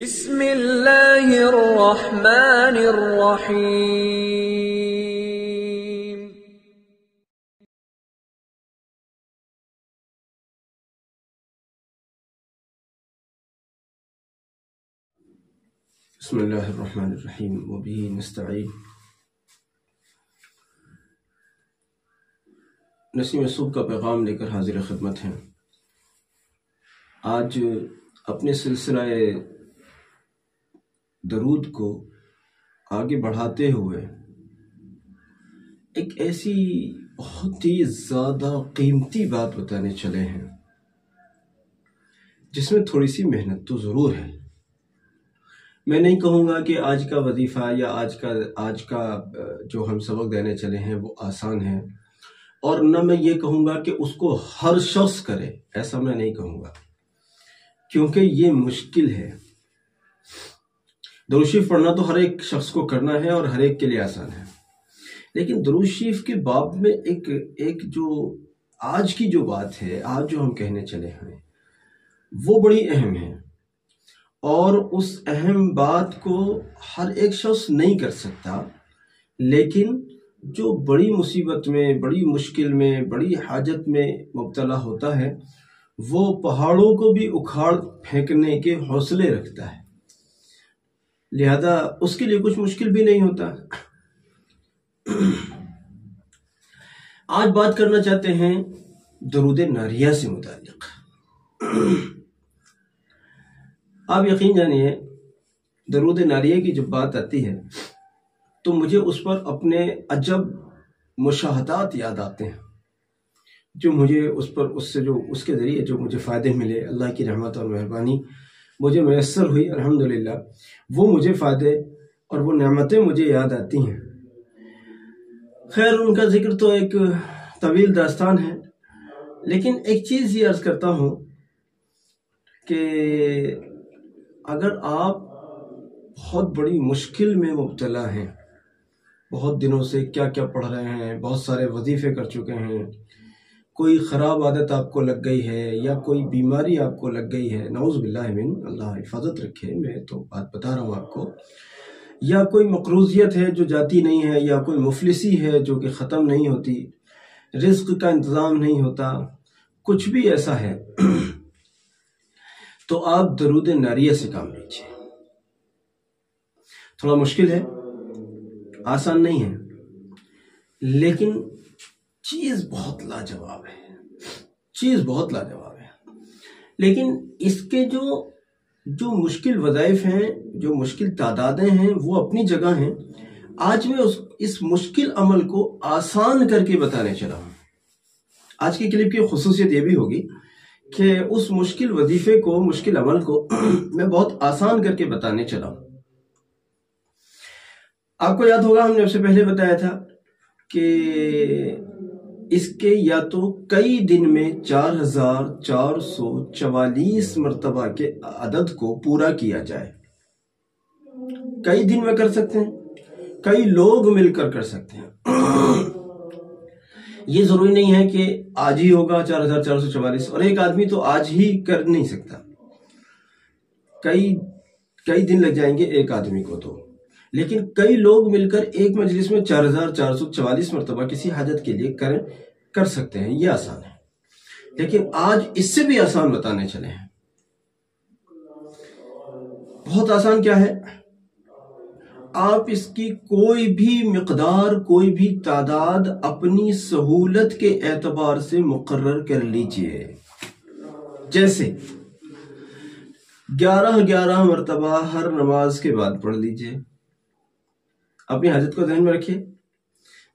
بسم اللہ الرحمن الرحیم۔ بسم اللہ الرحمن الرحیم وبہ نستعین۔ نسیم صبح کا پیغام لے کر حاضر خدمت ہیں۔ آج اپنے سلسلہ درود کو آگے بڑھاتے ہوئے ایک ایسی بہت ہی زیادہ قیمتی بات بتانے چلے ہیں جس میں تھوڑی سی محنت تو ضرور ہے۔ میں نہیں کہوں گا کہ آج کا وظیفہ یا آج کا جو ہم سبق دینے چلے ہیں وہ آسان ہے، اور نہ میں یہ کہوں گا کہ اس کو ہر شخص کرے، ایسا میں نہیں کہوں گا، کیونکہ یہ مشکل ہے۔ درود شریف پڑھنا تو ہر ایک شخص کو کرنا ہے اور ہر ایک کے لیے آسان ہے، لیکن درود شریف کے باب میں ایک جو آج کی جو بات ہے، آج جو ہم کہنے چلے ہیں وہ بڑی اہم ہے، اور اس اہم بات کو ہر ایک شخص نہیں کر سکتا، لیکن جو بڑی مصیبت میں، بڑی مشکل میں، بڑی حاجت میں مبتلا ہوتا ہے وہ پہاڑوں کو بھی اکھاڑ پھینکنے کے حوصلے رکھتا ہے، لہذا اس کے لیے کچھ مشکل بھی نہیں ہوتا۔ آج بات کرنا چاہتے ہیں درود ناریہ سے متعلق۔ آپ یقین جانیے، درود ناریہ کی جب بات آتی ہے تو مجھے اس پر اپنے عجب مشاہدات یاد آتے ہیں، جو مجھے اس کے ذریعے جو مجھے فائدے ملے، اللہ کی رحمت اور مہربانی مجھے میسر ہوئی الحمدللہ، وہ مجھے فائدے اور وہ نعمتیں مجھے یاد آتی ہیں۔ خیر، ان کا ذکر تو ایک طویل داستان ہے، لیکن ایک چیز یہ عرض کرتا ہوں کہ اگر آپ بہت بڑی مشکل میں مبتلا ہیں، بہت دنوں سے کیا کیا پڑھ رہے ہیں، بہت سارے وظیفے کر چکے ہیں، کوئی خراب عادت آپ کو لگ گئی ہے یا کوئی بیماری آپ کو لگ گئی ہے، نعوذ باللہ من، اللہ حفاظت رکھے، میں تو بات بتا رہا ہوں آپ کو، یا کوئی مقروضیت ہے جو جاتی نہیں ہے، یا کوئی مفلسی ہے جو کہ ختم نہیں ہوتی، رزق کا انتظام نہیں ہوتا، کچھ بھی ایسا ہے تو آپ درود ناریہ سے کام لیجیے۔ تھوڑا مشکل ہے، آسان نہیں ہے، لیکن چیز بہت لاجواب ہے، لیکن اس کے جو مشکل وظائف ہیں، جو مشکل تعدادیں ہیں، وہ اپنی جگہ ہیں۔ آج میں اس مشکل عمل کو آسان کر کے بتانے چلا ہوں۔ آج کی کلپ کی خصوصیت یہ بھی ہوگی کہ اس مشکل وظیفے کو، مشکل عمل کو میں بہت آسان کر کے بتانے چلا ہوں۔ آپ کو یاد ہوگا، ہم نے اس سے پہلے بتایا تھا کہ اس کے یا تو کئی دن میں 4444 مرتبہ کے عدد کو پورا کیا جائے۔ کئی دن میں کر سکتے ہیں، کئی لوگ مل کر سکتے ہیں، یہ ضروری نہیں ہے کہ آج ہی ہوگا 4444، اور ایک آدمی تو آج ہی کر نہیں سکتا، کئی دن لگ جائیں گے ایک آدمی کو تو، لیکن کئی لوگ مل کر ایک مجلس میں 4444 مرتبہ کسی حاجت کے لیے کر سکتے ہیں، یہ آسان ہے۔ لیکن آج اس سے بھی آسان بتانے چلے ہیں۔ بہت آسان کیا ہے؟ آپ اس کی کوئی بھی مقدار، کوئی بھی تعداد اپنی سہولت کے اعتبار سے مقرر کر لیجئے۔ جیسے 11 مرتبہ ہر نماز کے بعد پڑھ لیجئے، اپنی حاجت کو ذہن میں رکھیے،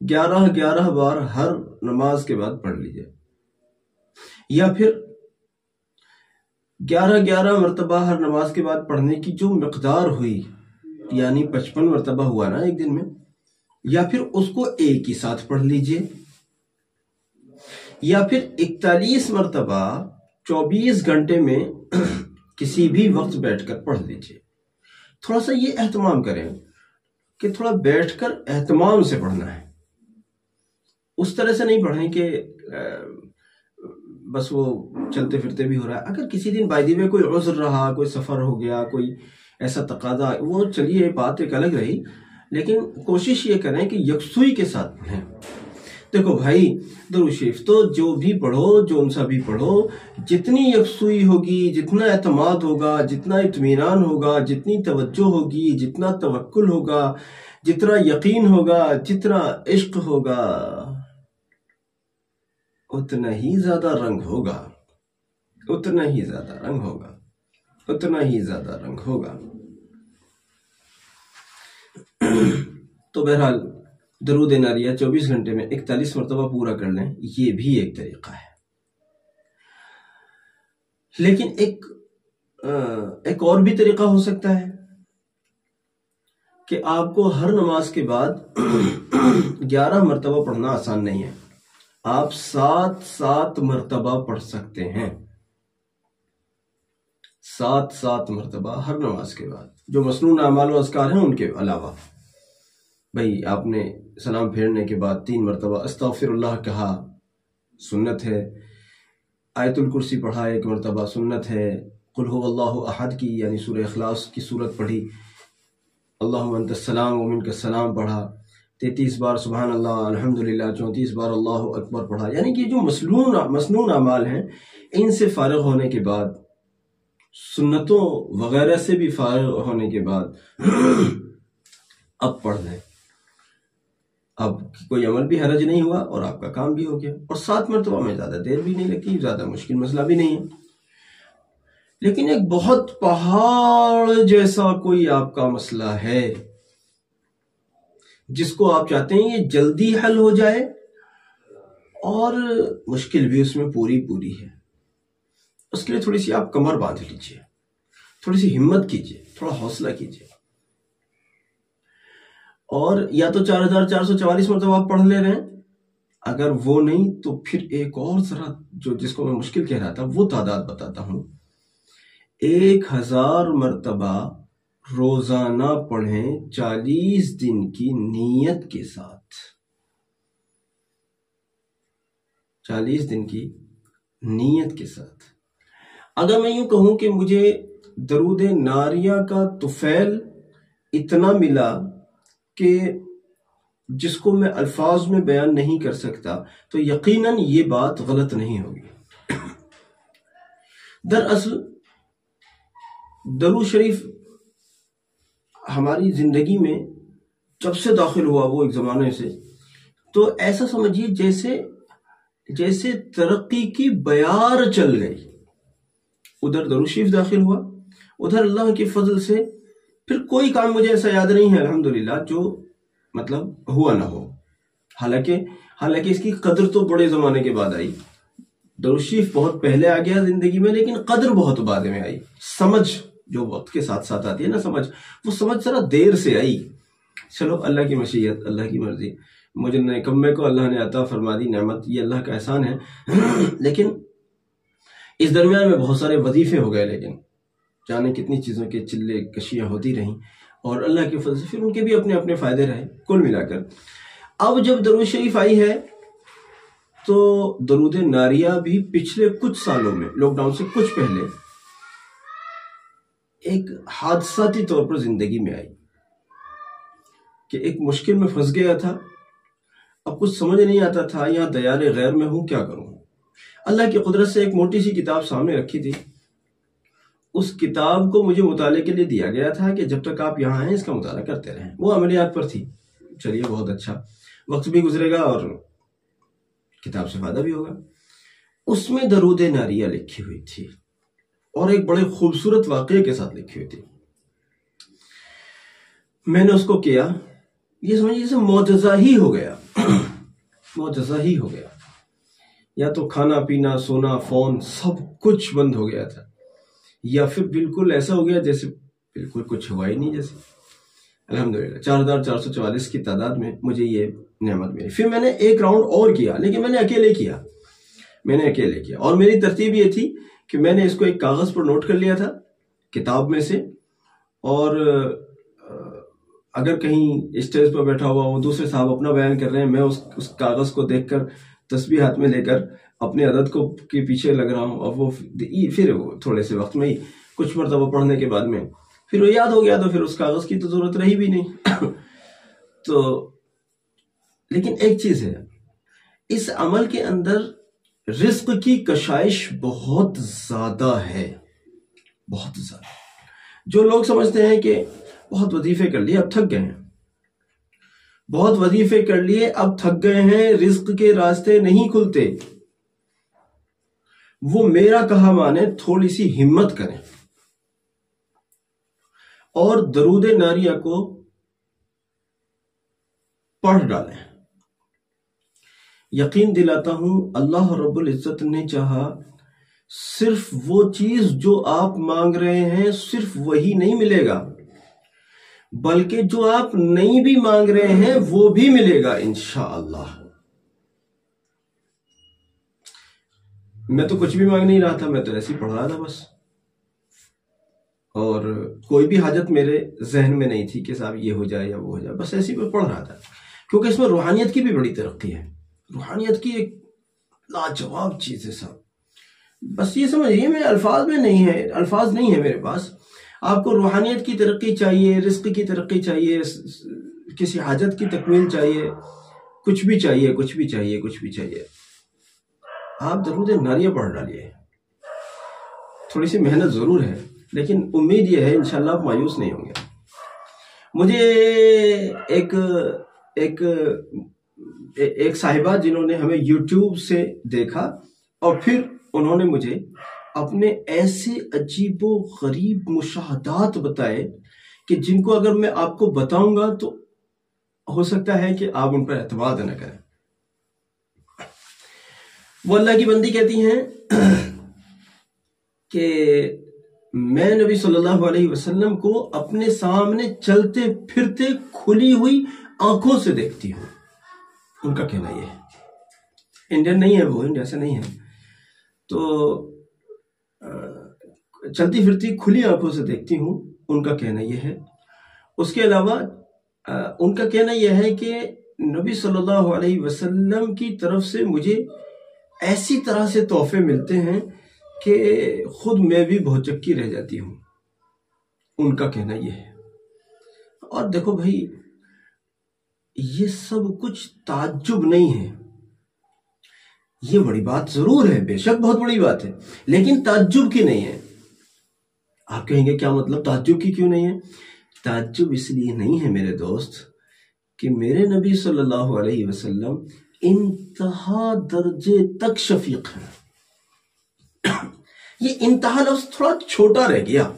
11 بار ہر نماز کے بعد پڑھ لیجئے، یا پھر 11 مرتبہ ہر نماز کے بعد پڑھنے کی جو مقدار ہوئی، یعنی 55 مرتبہ ہوا نا ایک دن میں، یا پھر اس کو ایک ہی ساتھ پڑھ لیجئے، یا پھر 41 مرتبہ 24 گھنٹے میں کسی بھی وقت بیٹھ کر پڑھ لیجئے۔ تھوڑا سا یہ اہتمام کریں کہ تھوڑا بیٹھ کر اہتمام سے پڑھنا ہے، اس طرح سے نہیں پڑھیں کہ بس وہ چلتے پھرتے بھی ہو رہا ہے۔ اگر کسی دن بائی دی وے کوئی عذر رہا، کوئی سفر ہو گیا، کوئی ایسا تقاضا وہ چلیے بات ایک الگ رہی، لیکن کوشش یہ کریں کہ یکسوئی کے ساتھ پڑھیں۔ دیکھو بھائی، درود شریف تو جو بھی پڑھو، جو سا بھی پڑھو، جتنی یکسوئی ہوگی، جتنا اعتماد ہوگا، جتنا اطمینان ہوگا، جتنی توجہ ہوگی، جتنا توکل ہوگا، جتنا یقین ہوگا، جتنا عشق ہوگا، اتنا ہی زیادہ رنگ ہوگا، اتنا ہی زیادہ رنگ ہوگا، اتنا ہی زیادہ رنگ ہوگا۔ تو بہرحال درود ناریہ 24 گھنٹے میں 41 مرتبہ پورا کر لیں، یہ بھی ایک طریقہ ہے۔ لیکن ایک اور بھی طریقہ ہو سکتا ہے کہ آپ کو ہر نماز کے بعد 11 مرتبہ پڑھنا آسان نہیں ہے، آپ 7 مرتبہ پڑھ سکتے ہیں، 7 مرتبہ ہر نماز کے بعد، جو مسنون اعمال و اذکار ہیں ان کے علاوہ۔ بھئی آپ نے سلام پھیرنے کے بعد 3 مرتبہ استغفر اللہ کہا، سنت ہے۔ آیت الکرسی پڑھا 1 مرتبہ، سنت ہے۔ قل هو اللہ احد کی یعنی سورہ اخلاص کی صورت پڑھی، اللہم انت السلام و منک السلام پڑھا، 33 بار سبحان اللہ الحمدللہ، 34 بار اللہ اکبر پڑھا۔ یعنی کہ جو مسنون اعمال ہیں ان سے فارغ ہونے کے بعد، سنتوں وغیرہ سے بھی فارغ ہونے کے بعد اب پڑھ لیں، اب کوئی عمل بھی حرج نہیں ہوا اور آپ کا کام بھی ہو گیا، اور 7 مرتبہ میں زیادہ دیر بھی نہیں لگتی، زیادہ مشکل مسئلہ بھی نہیں ہے۔ لیکن ایک بہت پہاڑ جیسا کوئی آپ کا مسئلہ ہے جس کو آپ چاہتے ہیں یہ جلدی حل ہو جائے، اور مشکل بھی اس میں پوری ہے، اس کے لیے تھوڑی سی آپ کمر باندھ لیجئے، تھوڑی سی ہمت کیجئے، تھوڑا حوصلہ کیجئے، اور یا تو 4444 مرتبہ آپ پڑھ لے رہے ہیں، اگر وہ نہیں تو پھر ایک اور ذرا جس کو میں مشکل کہہ رہا تھا وہ تعداد بتاتا ہوں۔ 1000 مرتبہ روزانہ پڑھیں 40 دن کی نیت کے ساتھ، 40 دن کی نیت کے ساتھ۔ اگر میں یوں کہوں کہ مجھے درود ناریہ کا طفیل اتنا ملا کہ جس کو میں الفاظ میں بیان نہیں کر سکتا، تو یقیناً یہ بات غلط نہیں ہوگی۔ دراصل درود شریف ہماری زندگی میں جب سے داخل ہوا، وہ ایک زمانے سے، تو ایسا سمجھیے جیسے ترقی کی بیار چل گئی۔ ادھر درود شریف داخل ہوا، ادھر اللہ کے فضل سے پھر کوئی کام مجھے ایسا یاد نہیں ہے الحمدللہ جو مطلب ہوا نہ ہو، حالانکہ اس کی قدر تو بڑے زمانے کے بعد آئی۔ درود شریف بہت پہلے آ گیا زندگی میں، لیکن قدر بہت بعد میں آئی۔ سمجھ جو وقت کے ساتھ ساتھ آتی ہے نا، وہ سمجھ ذرا دیر سے آئی۔ چلو اللہ کی مشیت، اللہ کی مرضی، مجھے نکمے کو اللہ نے عطا فرما دی نعمت، یہ اللہ کا احسان ہے۔ لیکن اس درمیان میں بہت سارے وظیفے ہو گئے، لیکن جانے کتنی چیزوں کے چلے کشیاں ہوتی رہیں، اور اللہ کے فضل سے پھر ان کے بھی اپنے اپنے فائدے رہے۔ کل ملا کر اب جب درود شریف آئی ہے تو درود ناریہ بھی پچھلے کچھ سالوں میں، لاک ڈاؤن سے کچھ پہلے، ایک حادثاتی طور پر زندگی میں آئی کہ ایک مشکل میں پھنس گیا تھا، اب کچھ سمجھ نہیں آتا تھا، یہاں دیار غیر میں ہوں، کیا کروں۔ اللہ کی قدرت سے ایک موٹی سی کتاب سامنے رکھی تھی، اس کتاب کو مجھے مطالعے کے لیے دیا گیا تھا کہ جب تک آپ یہاں ہیں اس کا مطالعہ کرتے رہیں۔ وہ عملیات پر تھی، چلیے بہت اچھا، وقت بھی گزرے گا اور کتاب سے فائدہ بھی ہوگا۔ اس میں درود ناریہ لکھی ہوئی تھی، اور ایک بڑے خوبصورت واقعے کے ساتھ لکھی ہوئی تھی۔ میں نے اس کو کیا، یہ سمجھیے جیسے معجزہ ہی ہو گیا، معجزہ ہی ہو گیا۔ یا تو کھانا پینا سونا فون سب کچھ بند ہو گیا تھا، یا پھر بالکل ایسا ہو گیا جیسے بالکل کچھ ہوا ہی نہیں جیسے۔ الحمدللہ 4444 کی تعداد میں مجھے یہ نعمت ملی۔ پھر میں نے ایک راؤنڈ اور کیا، لیکن میں نے اکیلے کیا، اور میری ترتیب یہ تھی کہ میں نے اس کو ایک کاغذ پر نوٹ کر لیا تھا کتاب میں سے، اور اگر کہیں اسٹیج پر بیٹھا ہوا وہ دوسرے صاحب اپنا بیان کر رہے ہیں، میں اس کاغذ کو دیکھ کر تسبیح ہاتھ میں لے کر اپنے عدد کو کے پیچھے لگ رہا ہوں، اور وہ پھر تھوڑے سے وقت میں ہی کچھ مرتبہ پڑھنے کے بعد میں پھر وہ یاد ہو گیا تو پھر اس کاغذ کی تو ضرورت رہی بھی نہیں تو لیکن ایک چیز ہے، اس عمل کے اندر رزق کی کشائش بہت زیادہ ہے، بہت زیادہ۔ جو لوگ سمجھتے ہیں کہ بہت وظیفے کر لیے اب تھک گئے ہیں، بہت وظیفے کر لیے اب تھک گئے ہیں، رزق کے راستے نہیں کھلتے، وہ میرا کہا مانے، تھوڑی سی ہمت کریں اور درود ناریہ کو پڑھ ڈالیں۔ یقین دلاتا ہوں اللہ رب العزت نے چاہا صرف وہ چیز جو آپ مانگ رہے ہیں صرف وہی نہیں ملے گا، بلکہ جو آپ نہیں بھی مانگ رہے ہیں وہ بھی ملے گا انشاءاللہ۔ میں تو کچھ بھی مانگ نہیں رہا تھا، میں تو ایسے ہی پڑھ رہا تھا بس، اور کوئی بھی حاجت میرے ذہن میں نہیں تھی کہ صاحب یہ ہو جائے یا وہ ہو جائے، بس ایسے ہی پڑھ رہا تھا، کیونکہ اس میں روحانیت کی بھی بڑی ترقی ہے، روحانیت کی ایک لاجواب چیز ہے صاحب۔ بس یہ سمجھئے میں الفاظ نہیں ہے میرے پاس۔ آپ کو روحانیت کی ترقی چاہیے، رزق کی ترقی چاہیے، کسی حاجت کی تکمیل چاہیے، کچھ بھی چاہیے، آپ درود ناریہ پڑھ ڈالیے۔ تھوڑی سی محنت ضرور ہے، لیکن امید یہ ہے انشاءاللہ آپ مایوس نہیں ہوں گے۔ مجھے ایک صاحبہ جنہوں نے ہمیں یوٹیوب سے دیکھا اور پھر انہوں نے مجھے اپنے ایسے عجیب و غریب مشاہدات بتائے کہ جن کو اگر میں آپ کو بتاؤں گا تو ہو سکتا ہے کہ آپ ان پر اعتماد نہ کریں۔ وہ اللہ کی بندی کہتی ہیں کہ میں نبی صلی اللہ علیہ وسلم کو اپنے سامنے چلتے پھرتے کھلی ہوئی آنکھوں سے دیکھتی ہوں۔ ان کا کہنا یہ ہے، انڈین نہیں ہے، وہ انڈیا سے نہیں ہے، تو چلتی پھرتی کھلی آنکھوں سے دیکھتی ہوں، ان کا کہنا یہ ہے۔ اس کے علاوہ ان کا کہنا یہ ہے کہ نبی صلی اللہ علیہ وسلم کی طرف سے مجھے ایسی طرح سے تحفے ملتے ہیں کہ خود میں بھی بہت چکی رہ جاتی ہوں، ان کا کہنا یہ ہے۔ اور دیکھو بھائی، یہ سب کچھ تعجب نہیں ہے، یہ بڑی بات ضرور ہے، بے شک بہت بڑی بات ہے، لیکن تعجب کی نہیں ہے۔ آپ کہیں گے کیا مطلب تعجب کی کیوں نہیں ہے؟ تعجب اس لیے نہیں ہے میرے دوست کہ میرے نبی صلی اللہ علیہ وسلم انتہا درجے تک شفیق ہیں۔ یہ انتہا لفظ تھوڑا چھوٹا رہ گیا،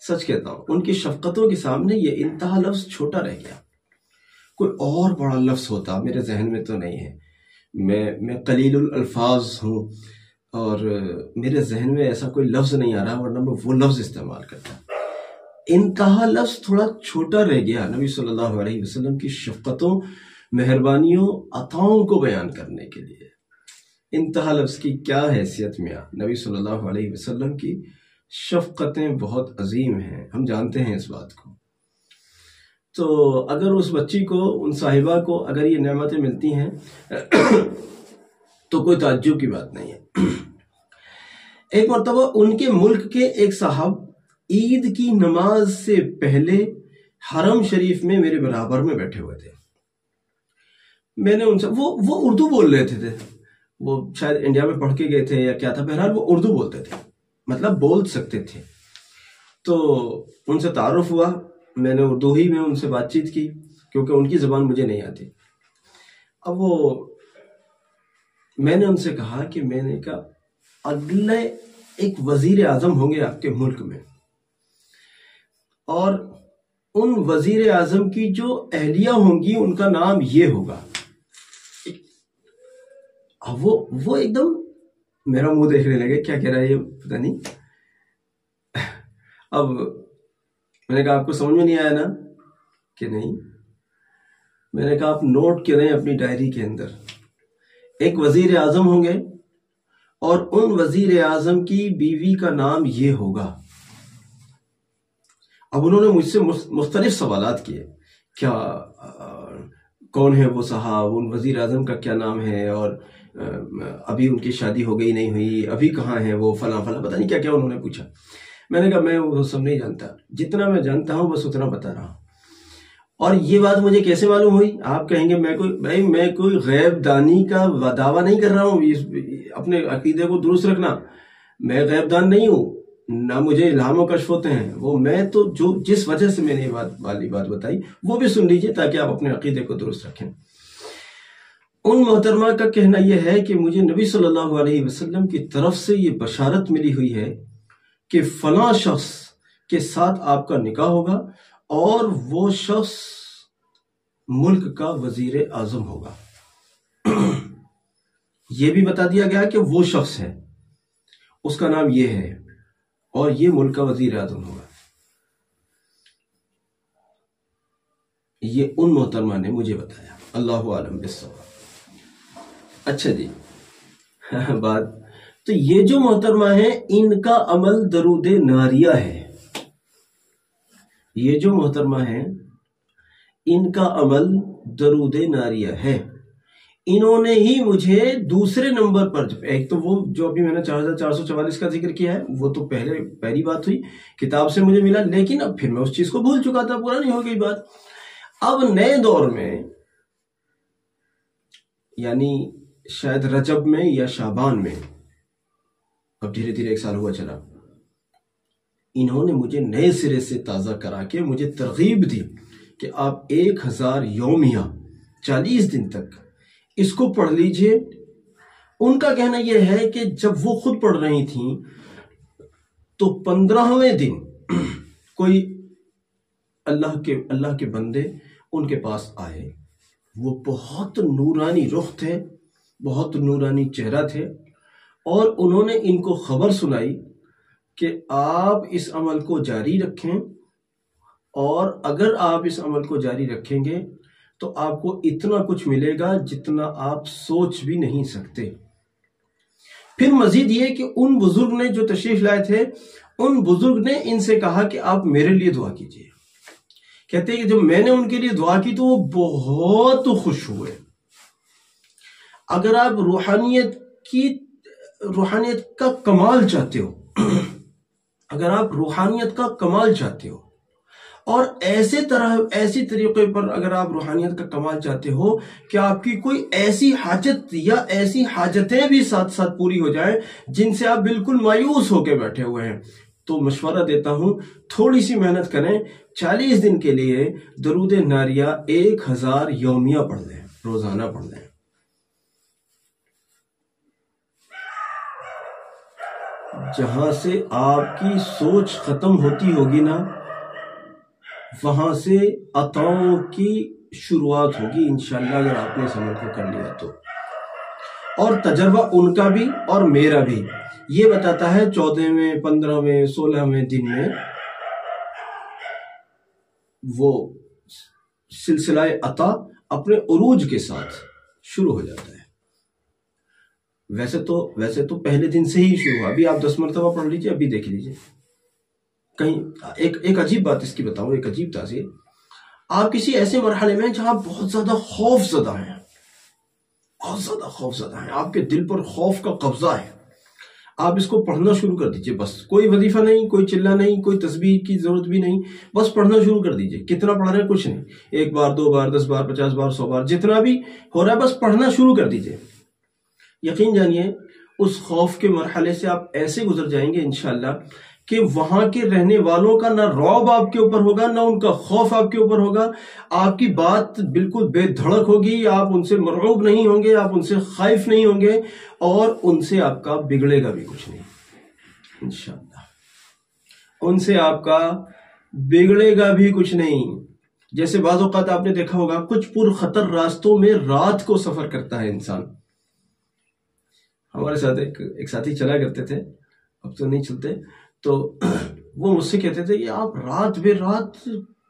سچ کہتا ہوں، ان کی شفقتوں کے سامنے یہ انتہا لفظ چھوٹا رہ گیا۔ کوئی اور بڑا لفظ ہوتا، میرے ذہن میں تو نہیں ہے، میں قلیل الالفاظ ہوں اور میرے ذہن میں ایسا کوئی لفظ نہیں آ رہا، ورنہ میں وہ لفظ استعمال کرتا۔ انتہا لفظ تھوڑا چھوٹا رہ گیا نبی صلی اللہ علیہ وسلم کی شفقتوں، مہربانیوں، عطاؤں کو بیان کرنے کے لیے۔ انتہا لفظ کی کیا حیثیت میں نبی صلی اللہ علیہ وسلم کی شفقتیں بہت عظیم ہیں، ہم جانتے ہیں اس بات کو۔ تو اگر اس بچی کو، ان صاحبہ کو اگر یہ نعمتیں ملتی ہیں تو کوئی تعجب کی بات نہیں ہے۔ ایک مرتبہ ان کے ملک کے ایک صاحب عید کی نماز سے پہلے حرم شریف میں میرے برابر میں بیٹھے ہوئے تھے۔ میں نے ان سے، وہ اردو بول رہے تھے، وہ شاید انڈیا میں پڑھ کے گئے تھے یا کیا تھا، بہرحال وہ اردو بولتے تھے، مطلب بول سکتے تھے۔ تو ان سے تعارف ہوا، میں نے اردو ہی میں ان سے بات چیت کی کیونکہ ان کی زبان مجھے نہیں آتی۔ اب میں نے ان سے کہا کہ میں نے کہا اگلے ایک وزیر اعظم ہوں گے آپ کے ملک میں، اور ان وزیر اعظم کی جو اہلیہ ہوں گی ان کا نام یہ ہوگا۔ اب وہ ایک دم میرا منہ دیکھنے لگے، کیا کہہ رہا ہے یہ پتہ نہیں۔ اب میں نے کہا آپ کو سمجھ میں نہیں آیا نا؟ کہ نہیں۔ میں نے کہا آپ نوٹ کریں اپنی ڈائری کے اندر، ایک وزیر اعظم ہوں گے اور ان وزیر اعظم کی بیوی کا نام یہ ہوگا۔ اب انہوں نے مجھ سے مختلف سوالات کیے، کیا کون ہے وہ صاحب، ان وزیر اعظم کا کیا نام ہے، اور ابھی ان کی شادی ہو گئی نہیں ہوئی، ابھی کہاں ہے وہ، فلاں فلاں، پتہ نہیں کیا کیا انہوں نے پوچھا۔ میں نے کہا میں وہ سب نہیں جانتا، جتنا میں جانتا ہوں بس اتنا بتا رہا ہوں۔ اور یہ بات مجھے کیسے معلوم ہوئی؟ آپ کہیں گے میں کوئی غیب دانی کا دعویٰ نہیں کر رہا ہوں، اپنے عقیدے کو درست رکھنا، میں غیب دان نہیں ہوں، نہ مجھے الہام و کشف ہوتے ہیں، وہ میں تو جس وجہ سے میں نے یہ بات بتائی وہ بھی سن لیجئے تاکہ آپ اپنے عقیدے کو درست رکھیں۔ ان محترمہ کا کہنا یہ ہے کہ مجھے نبی صلی اللہ علیہ وسلم کی طرف سے یہ بشارت ملی ہوئی ہے کہ فلاں شخص کے ساتھ آپ کا نکاح ہوگا اور وہ شخص ملک کا وزیر اعظم ہوگا۔ یہ بھی بتا دیا گیا کہ وہ شخص ہے، اس کا نام یہ ہے اور یہ ملک کا وزیر اعظم ہوگا۔ یہ ان محترمہ نے مجھے بتایا، اللہ عالم بالصواب۔ اچھا جی، بات تو یہ جو محترمہ ہیں ان کا عمل درود ناریہ ہے، یہ جو محترمہ ہیں ان کا عمل درود ناریہ ہے۔ انہوں نے ہی مجھے دوسرے نمبر پر، ایک تو وہ جو ابھی میں نے 4444 کا ذکر کیا ہے وہ تو پہلی بات ہوئی، کتاب سے مجھے ملا، لیکن اب پھر میں اس چیز کو بھول چکا تھا، پرانی ہو گئی بات۔ اب نئے دور میں یعنی شاید رجب میں یا شعبان میں، اب دھیرے دھیرے 1 سال ہوا چلا، انہوں نے مجھے نئے سرے سے تازہ کرا کے مجھے ترغیب دی کہ آپ 1000 یومیہ 40 دن تک اس کو پڑھ لیجئے۔ ان کا کہنا یہ ہے کہ جب وہ خود پڑھ رہی تھیں تو 15ویں دن کوئی اللہ کے بندے ان کے پاس آئے، وہ بہت نورانی رخ تھے، بہت نورانی چہرہ تھے، اور انہوں نے ان کو خبر سنائی کہ آپ اس عمل کو جاری رکھیں، اور اگر آپ اس عمل کو جاری رکھیں گے تو آپ کو اتنا کچھ ملے گا جتنا آپ سوچ بھی نہیں سکتے۔ پھر مزید یہ کہ ان بزرگ نے جو تشریف لائے تھے، ان بزرگ نے ان سے کہا کہ آپ میرے لیے دعا کیجئے۔ کہتے ہیں کہ جب میں نے ان کے لیے دعا کی تو وہ بہت خوش ہوئے۔ اگر آپ روحانیت کا کمال چاہتے ہو، اگر آپ روحانیت کا کمال چاہتے ہو اور ایسی طریقے پر اگر آپ روحانیت کا کمال چاہتے ہو کہ آپ کی کوئی ایسی حاجت یا ایسی حاجتیں بھی ساتھ ساتھ پوری ہو جائیں جن سے آپ بالکل مایوس ہو کے بیٹھے ہوئے ہیں، تو مشورہ دیتا ہوں تھوڑی سی محنت کریں، 40 دن کے لیے درود ناریہ 1000 یومیہ پڑھ لیں، روزانہ پڑھ لیں۔ جہاں سے آپ کی سوچ ختم ہوتی ہوگی نا، وہاں سے عطاؤں کی شروعات ہوگی انشاءاللہ، اگر آپ نے اس عمل کو کر لیا تو۔ اور تجربہ ان کا بھی اور میرا بھی یہ بتاتا ہے 14ویں 15ویں 16ویں دن میں وہ سلسلہ عطا اپنے عروج کے ساتھ شروع ہو جاتا ہے۔ ویسے تو پہلے دن سے ہی شروع ہوا، ابھی آپ 10 مرتبہ پڑھ لیجئے، ابھی دیکھ لیجئے۔ کہیں ایک عجیب بات اس کی بتاؤں، ایک عجیب تاثیر، آپ کسی ایسے مرحلے میں جہاں بہت زیادہ خوف زدہ ہیں، بہت زیادہ خوف زدہ ہیں، آپ کے دل پر خوف کا قبضہ ہے، آپ اس کو پڑھنا شروع کر دیجئے، بس کوئی وظیفہ نہیں، کوئی چلہ نہیں، کوئی تسبیح کی ضرورت بھی نہیں، بس پڑھنا شروع کر دیجئے۔ کتنا پڑھ رہے ہیں کچھ نہیں، 1 بار 2 بار 10 بار 50 بار 100 بار جتنا بھی ہو رہا ہے بس پڑھنا شروع کر دیجئے۔ یقین جانیے اس خوف کے مرحلے سے آپ ایسے گزر جائیں گے انشاءاللہ کہ وہاں کے رہنے والوں کا نہ رعب آپ کے اوپر ہوگا، نہ ان کا خوف آپ کے اوپر ہوگا، آپ کی بات بالکل بے دھڑک ہوگی، آپ ان سے مرعوب نہیں ہوں گے، آپ ان سے خائف نہیں ہوں گے، اور ان سے آپ کا بگڑے گا بھی کچھ نہیں انشاءاللہ، ان سے آپ کا بگڑے گا بھی کچھ نہیں۔ جیسے بعض اوقات آپ نے دیکھا ہوگا کچھ پرخطر راستوں میں رات کو سفر کرتا ہے انسان، ہمارے ساتھ ایک ساتھی چلا کرتے تھے، اب تو نہیں چلتے، تو وہ مجھ سے کہتے تھے کہ آپ رات بے رات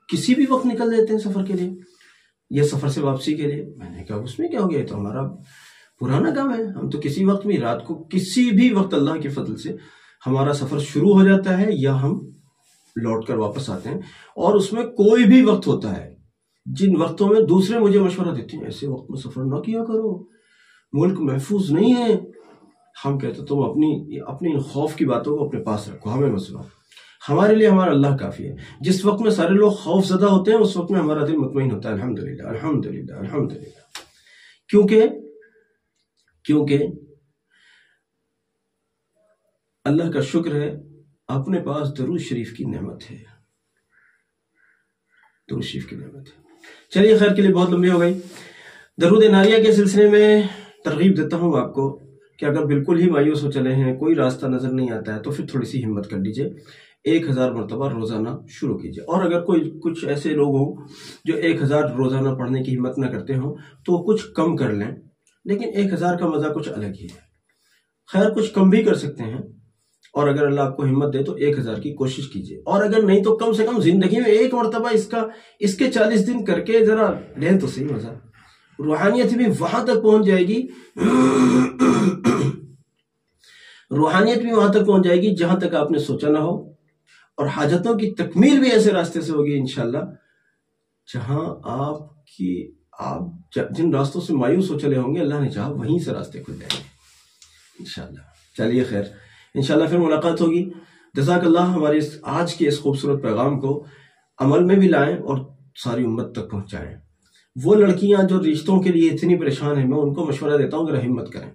کسی بھی وقت نکل دیتے ہیں سفر کے لیے یا سفر سے واپسی کے لیے۔ میں نے کہا اس میں کیا ہو گیا، تو ہمارا پرانا کام ہے، ہم تو کسی وقت بھی رات کو کسی بھی وقت اللہ کے فضل سے ہمارا سفر شروع ہو جاتا ہے یا ہم لوٹ کر واپس آتے ہیں، اور اس میں کوئی بھی وقت ہوتا ہے جن وقتوں میں دوسرے مجھے مشورہ دیتے ہیں ایسے وقت میں سفر نہ کیا کرو، ملک محفوظ نہیں ہے۔ ہم کہتے تم اپنی خوف کی باتوں کو اپنے پاس رکھو، ہمیں مت سناؤ۔ ہمارے لیے ہمارا اللہ کافی ہے. جس وقت میں سارے لوگ خوف زدہ ہوتے ہیں اس وقت میں ہمارا دل مطمئن ہوتا ہے. الحمدللہ الحمدللہ الحمدللہ. کیونکہ اللہ کا شکر ہے اپنے پاس درود شریف کی نعمت ہے. درود شریف کی نعمت ہے. چلیے خیر کے لیے بہت لمبی ہو گئی. درود ناریہ کے سلسلے میں ترغیب دیتا ہوں آپ کو کہ اگر بالکل ہی مایوس ہو چلے ہیں, کوئی راستہ نظر نہیں آتا ہے, تو پھر تھوڑی سی ہمت کر لیجئے. 1000 مرتبہ روزانہ شروع کیجئے. اور اگر کچھ ایسے لوگ ہوں جو 1000 روزانہ پڑھنے کی ہمت نہ کرتے ہوں تو وہ کچھ کم کر لیں, لیکن 1000 کا مزہ کچھ الگ ہی ہے. خیر کچھ کم بھی کر سکتے ہیں, اور اگر اللہ آپ کو ہمت دے تو 1000 کی کوشش کیجئے. اور اگر نہیں تو کم سے کم زندگی میں ایک مرتبہ اس کے 40 دن کر کے ذرا لیں تو صحیح مزہ. روحانیت بھی وہاں تک پہنچ جائے گی روحانیت بھی وہاں تک پہنچ جائے گی جہاں تک آپ نے سوچا نہ ہو, اور حاجتوں کی تکمیل بھی ایسے راستے سے ہوگی انشاءاللہ جہاں آپ جن راستوں سے مایوس ہو چلے ہوں گے, اللہ نے چاہا وہیں سے راستے کھل جائیں گے انشاءاللہ. چلیے خیر, انشاءاللہ پھر ملاقات ہوگی. جزاک اللہ. ہمارے آج کے اس خوبصورت پیغام کو عمل میں بھی لائیں اور ساری امت تک پہنچائیں. وہ لڑکیاں جو رشتوں کے لیے اتنی پریشان ہیں, میں ان کو مشورہ دیتا ہوں کہ ہمت کریں,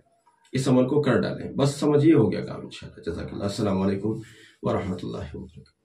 اس عمل کو کر ڈالیں. بس سمجھیے ہو گیا کام انشاءاللہ. جزاک اللہ. السلام علیکم ورحمۃ اللہ وبرکاتہ.